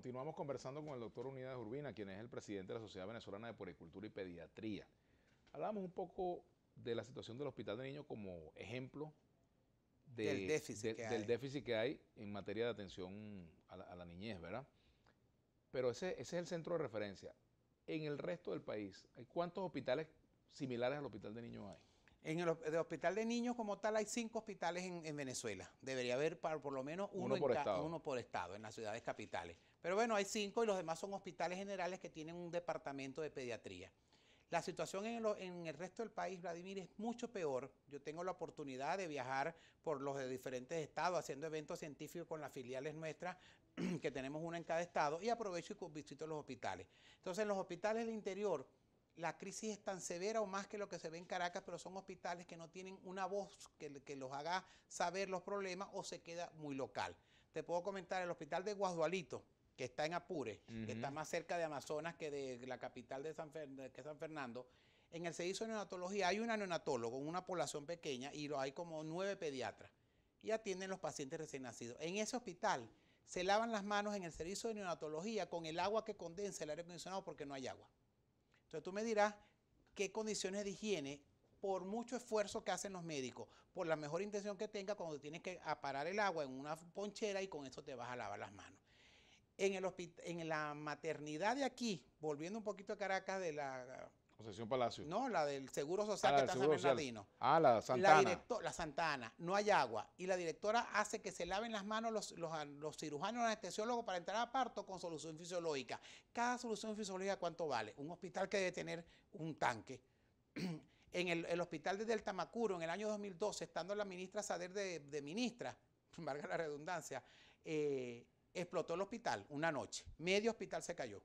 Continuamos conversando con el doctor Unidades Urbina, quien es el presidente de la Sociedad Venezolana de Puericultura y Pediatría. Hablábamos un poco de la situación del Hospital de Niños como ejemplo del déficit que hay en materia de atención a la niñez, ¿verdad? Pero ese es el centro de referencia. En el resto del país, ¿cuántos hospitales similares al Hospital de Niños hay? En el hospital de niños como tal hay 5 hospitales en Venezuela. Debería haber por lo menos uno por estado en las ciudades capitales. Pero bueno, hay 5 y los demás son hospitales generales que tienen un departamento de pediatría. La situación en el resto del país, Vladimir, es mucho peor. Yo tengo la oportunidad de viajar por los de diferentes estados haciendo eventos científicos con las filiales nuestras, que tenemos una en cada estado, y aprovecho y visito los hospitales. Entonces, en los hospitales del interior, la crisis es tan severa o más que lo que se ve en Caracas, pero son hospitales que no tienen una voz que los haga saber los problemas o se queda muy local. Te puedo comentar el hospital de Guasdualito, que está en Apure, que está más cerca de Amazonas que de la capital de San Fernando. En el servicio de neonatología hay una neonatóloga, una población pequeña, y hay como 9 pediatras, y atienden los pacientes recién nacidos. En ese hospital se lavan las manos en el servicio de neonatología con el agua que condensa el aire acondicionado porque no hay agua. Entonces tú me dirás qué condiciones de higiene, por mucho esfuerzo que hacen los médicos, por la mejor intención que tenga, cuando tienes que aparar el agua en una ponchera y con eso te vas a lavar las manos. En la maternidad de aquí, volviendo un poquito a Caracas, de la Concepción Palacio. No, la del Seguro Social que está en San Bernardino. La Santana. La Santana, no hay agua. Y la directora hace que se laven las manos los cirujanos, los anestesiólogos para entrar a parto con solución fisiológica. Cada solución fisiológica, ¿cuánto vale? Un hospital que debe tener un tanque. En el hospital de Delta Macuro, en el año 2012, estando la ministra Sader de ministra, valga la redundancia, explotó el hospital una noche. Medio hospital se cayó.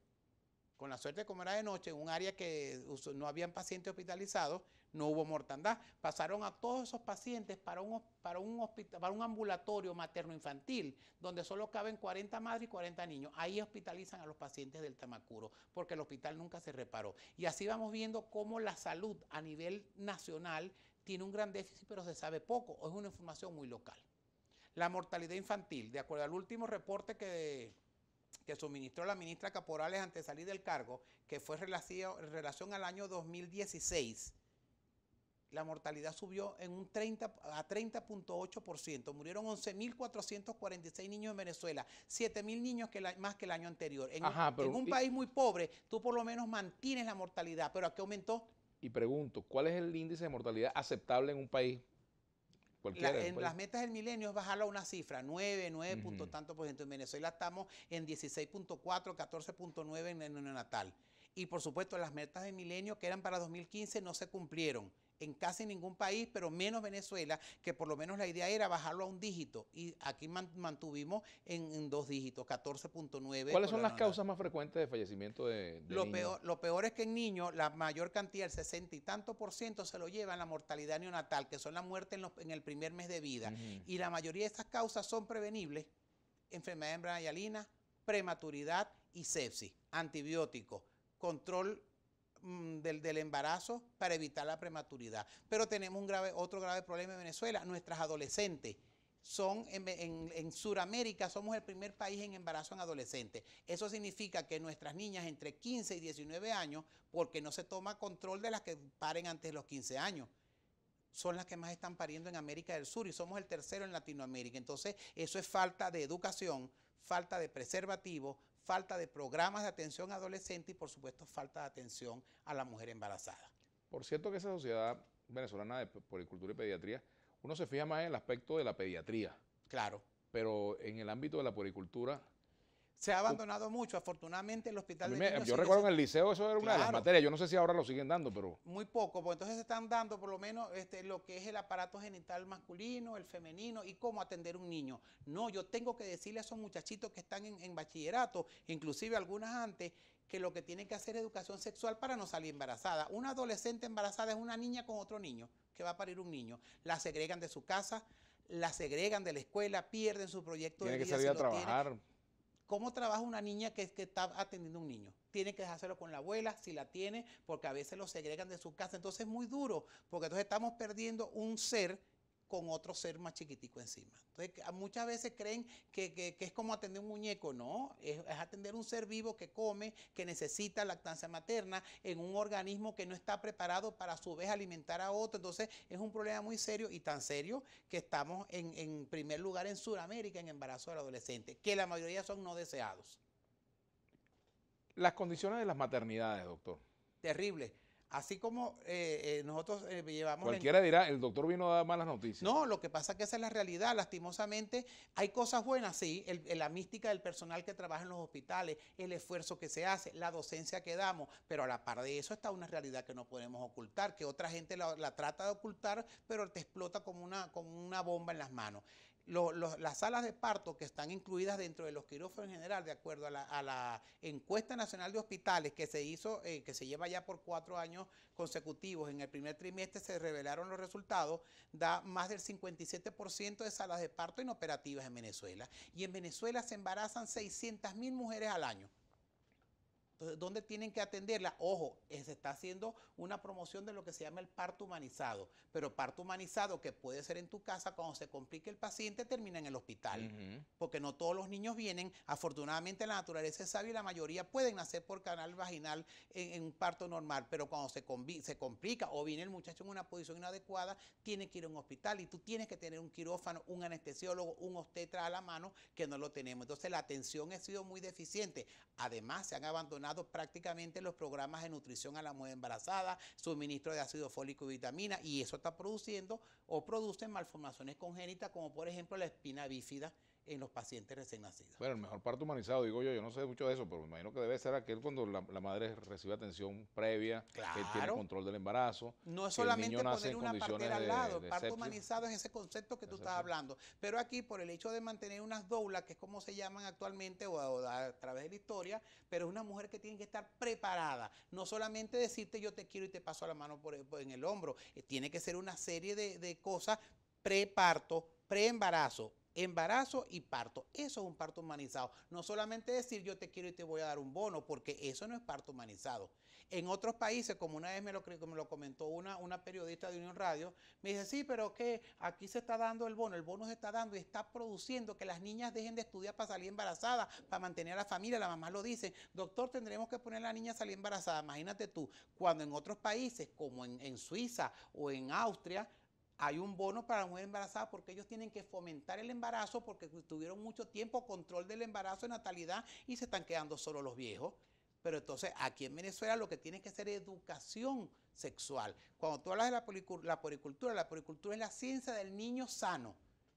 Con la suerte, como era de noche, en un área que no habían pacientes hospitalizados, no hubo mortandad. Pasaron a todos esos pacientes para un ambulatorio materno-infantil, donde solo caben 40 madres y 40 niños. Ahí hospitalizan a los pacientes del Tamacuro, porque el hospital nunca se reparó. Y así vamos viendo cómo la salud a nivel nacional tiene un gran déficit, pero se sabe poco, o es una información muy local. La mortalidad infantil, de acuerdo al último reporte que suministró la ministra Caporales antes de salir del cargo, que fue en relación al año 2016, la mortalidad subió en un 30.8%. Murieron 11.446 niños en Venezuela, 7.000 niños más que el año anterior. En un país muy pobre, tú por lo menos mantienes la mortalidad, pero ¿a qué aumentó? Y pregunto, ¿cuál es el índice de mortalidad aceptable en un país? Las metas del milenio es bajarlo a una cifra, 9 punto tanto por ciento. En Venezuela estamos en 16.4, 14.9 en el neonatal. Y por supuesto las metas del milenio que eran para 2015 no se cumplieron en casi ningún país, pero menos Venezuela, que por lo menos la idea era bajarlo a un dígito. Y aquí mantuvimos en 2 dígitos, 14.9. ¿Cuáles son las causas más frecuentes de fallecimiento de niños? Lo peor es que en niños la mayor cantidad, el 60 y tanto por ciento, se lo llevan la mortalidad neonatal, que son la muerte en el primer mes de vida. Y la mayoría de estas causas son prevenibles: enfermedad embrionariana, prematuridad y sepsis, antibióticos, control del embarazo para evitar la prematuridad. Pero tenemos otro grave problema en Venezuela: nuestras adolescentes. En Sudamérica somos el primer país en embarazo en adolescentes. Eso significa que nuestras niñas entre 15 y 19 años, porque no se toma control de las que paren antes de los 15 años, son las que más están pariendo en América del Sur y somos el tercero en Latinoamérica. Entonces, eso es falta de educación, falta de preservativo, falta de programas de atención adolescente y, por supuesto, falta de atención a la mujer embarazada. Por cierto que esa Sociedad Venezolana de Puericultura y Pediatría, uno se fija más en el aspecto de la pediatría. Claro. Pero en el ámbito de la puericultura se ha abandonado mucho. Afortunadamente el hospital de niños... Yo recuerdo en el liceo eso era una de las materias. Yo no sé si ahora lo siguen dando, pero... Muy poco, pues entonces se están dando por lo menos lo que es el aparato genital masculino, el femenino y cómo atender un niño. No, yo tengo que decirle a esos muchachitos que están en bachillerato, inclusive algunas antes, que lo que tienen que hacer es educación sexual para no salir embarazada. Una adolescente embarazada es una niña con otro niño, que va a parir un niño. La segregan de su casa, la segregan de la escuela, pierden su proyecto de vida. Tiene que salir a trabajar. ¿Cómo trabaja una niña que está atendiendo a un niño? Tiene que dejárselo con la abuela, si la tiene, porque a veces lo segregan de su casa. Entonces es muy duro, porque entonces estamos perdiendo un ser con otro ser más chiquitico encima. Entonces, muchas veces creen que es como atender un muñeco. No, es atender un ser vivo que come, que necesita lactancia materna en un organismo que no está preparado para a su vez alimentar a otro. Entonces, es un problema muy serio y tan serio que estamos en primer lugar en Sudamérica en embarazo del adolescente, que la mayoría son no deseados. Las condiciones de las maternidades, doctor. Terrible. Así como nosotros llevamos... Cualquiera dirá, el doctor vino a dar malas noticias. No, lo que pasa es que esa es la realidad. Lastimosamente, hay cosas buenas, sí. La mística del personal que trabaja en los hospitales, el esfuerzo que se hace, la docencia que damos, pero a la par de eso está una realidad que no podemos ocultar, que otra gente la trata de ocultar, pero te explota como una bomba en las manos. Las salas de parto que están incluidas dentro de los quirófanos en general, de acuerdo a la encuesta nacional de hospitales que se hizo, que se lleva ya por 4 años consecutivos, en el primer trimestre se revelaron los resultados, da más del 57% de salas de parto inoperativas en Venezuela. Y en Venezuela se embarazan 600.000 mujeres al año. Entonces, ¿dónde tienen que atenderla? Ojo, se está haciendo una promoción de lo que se llama el parto humanizado, pero parto humanizado que puede ser en tu casa, cuando se complique el paciente termina en el hospital, porque no todos los niños vienen, afortunadamente la naturaleza es sabia y la mayoría pueden nacer por canal vaginal en un parto normal, pero cuando se complica o viene el muchacho en una posición inadecuada, tiene que ir a un hospital y tú tienes que tener un quirófano, un anestesiólogo, un obstetra a la mano, que no lo tenemos. Entonces la atención ha sido muy deficiente. Además, se han abandonado prácticamente los programas de nutrición a la mujer embarazada, suministro de ácido fólico y vitamina, y eso está produciendo o produce malformaciones congénitas, como por ejemplo la espina bífida en los pacientes recién nacidos. Bueno, el mejor parto humanizado, digo yo no sé mucho de eso, pero me imagino que debe ser aquel cuando la madre recibe atención previa, claro, que tiene control del embarazo. No es solamente poner una partera al lado, el parto humanizado es ese concepto que tú estás hablando. Pero aquí, por el hecho de mantener unas doulas, que es como se llaman actualmente o a través de la historia, pero es una mujer que tiene que estar preparada. No solamente decirte yo te quiero y te paso la mano en el hombro. Tiene que ser una serie de cosas preparto, preembarazo, embarazo y parto. Eso es un parto humanizado. No solamente decir yo te quiero y te voy a dar un bono, porque eso no es parto humanizado. En otros países, como una vez me lo comentó una periodista de Unión Radio, me dice, sí, pero que aquí se está dando el bono se está dando y está produciendo que las niñas dejen de estudiar para salir embarazadas, para mantener a la familia. La mamá lo dice, doctor, tendremos que poner a la niña a salir embarazada. Imagínate tú, cuando en otros países, como en Suiza o en Austria, hay un bono para la mujer embarazada porque ellos tienen que fomentar el embarazo porque tuvieron mucho tiempo control del embarazo y natalidad y se están quedando solo los viejos. Pero entonces aquí en Venezuela lo que tiene que ser educación sexual. Cuando tú hablas de la poricultura es la ciencia del niño sano.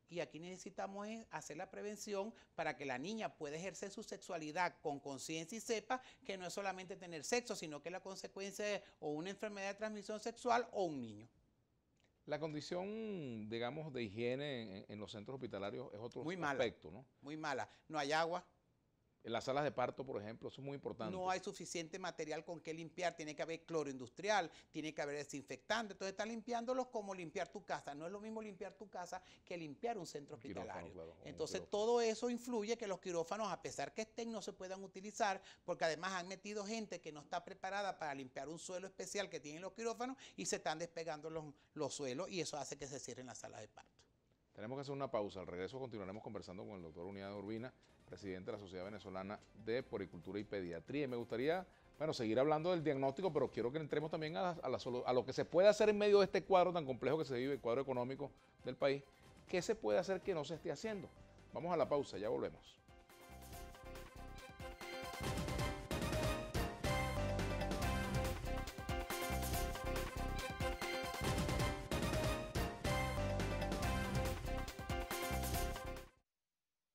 Y aquí necesitamos hacer la prevención para que la niña pueda ejercer su sexualidad con conciencia y sepa que no es solamente tener sexo, sino que la consecuencia es o una enfermedad de transmisión sexual o un niño. La condición, digamos, de higiene en los centros hospitalarios es otro aspecto, ¿no? Muy mala. No hay agua. En las salas de parto, por ejemplo, eso es muy importante. No hay suficiente material con que limpiar, tiene que haber cloro industrial, tiene que haber desinfectante, entonces está limpiándolos como limpiar tu casa. No es lo mismo limpiar tu casa que limpiar un centro hospitalario. Claro, entonces todo eso influye que los quirófanos, a pesar que estén, no se puedan utilizar, porque además han metido gente que no está preparada para limpiar un suelo especial que tienen los quirófanos y se están despegando los suelos y eso hace que se cierren las salas de parto. Tenemos que hacer una pausa. Al regreso continuaremos conversando con el doctor Unidad Urbina, presidente de la Sociedad Venezolana de Poricultura y Pediatría. Y me gustaría, bueno, seguir hablando del diagnóstico, pero quiero que entremos también a lo que se puede hacer en medio de este cuadro tan complejo que se vive, el cuadro económico del país. ¿Qué se puede hacer que no se esté haciendo? Vamos a la pausa, ya volvemos.